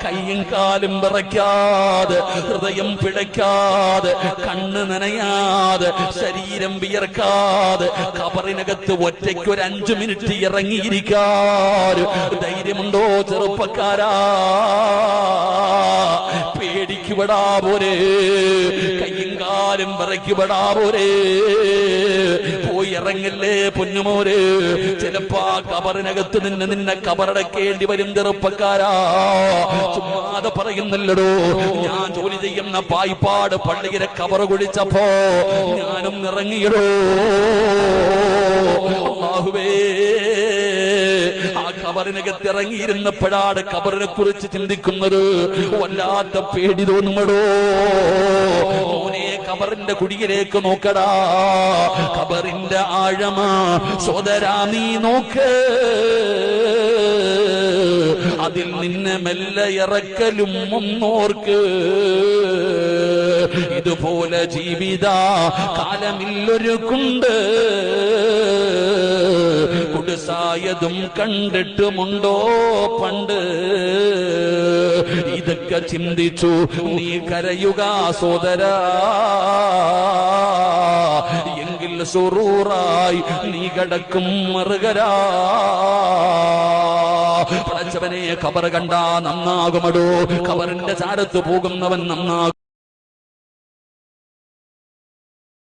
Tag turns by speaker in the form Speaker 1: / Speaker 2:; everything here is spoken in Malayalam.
Speaker 1: കയ്യും കാലും വിറയ്ക്കാതെ, ഹൃദയം പിടയ്ക്കാതെ, കണ്ണ് നനയാതെ, ശരീരം വിയർക്കാതെ ഖബറിനകത്ത് ഒറ്റയ്ക്ക് ഒരു 5 മിനിറ്റ് ഇറങ്ങിയിരിക്കാൻ ധൈര്യമുണ്ടോ ചെറുപ്പക്കാരാ? പേടിക്കുപെടാ പോരെ, കയ്യും കാലും വിറയ്ക്കുപെടാ പോരെ, പോയി ഇറങ്ങല്ലേ പൊന്നുമോര്. ചിലപ്പോ ആ ഖബറിനകത്ത് നിന്നെ ഖബറടക്കേണ്ടി വരും ചെറുപ്പക്കാരാ. ചുമ്മാതെ പറയുന്നല്ലടോ. ഞാൻ ജോലി ചെയ്യുന്ന പായിപ്പാട് പള്ളിയിലെ ഖബർ കുഴിച്ചപ്പോ ഞാനും ഇറങ്ങിയടോ. അല്ലാഹുവേ, ആ ഖബറിനകത്ത് ഇറങ്ങിയിരുന്നപ്പോഴാണ് ഖബറിനെ കുറിച്ച് ചിന്തിക്കുന്നത്. വല്ലാത്ത പേടി തോന്നുമടോ. മോനെ, ഖബറിന്റെ കുടിയിലേക്ക് നോക്കടാ. ഖബറിന്റെ ആഴമാ സോദരാ, നീ നോക്ക്. അതിൽ നിന്നെ മെല്ലെ ഇറക്കലും ഒന്നോർക്ക്. ഇതുപോലെ ജീവിത കാലമില്ലൊരു കുണ്ട് കുടുസായതും കണ്ടിട്ടുമുണ്ടോ പണ്ട്. ഇതൊക്കെ ചിന്തിച്ചു നീ കരയുക സോദരാ, എങ്കിൽ സുറൂറായി നീ കിടക്കും മറുകരാ. പടച്ചവനെ, ഖബർ കണ്ടാ നന്നാകുമടോ. ഖബറിന്റെ ചാരത്ത് പോകുന്നവൻ നന്നാകും.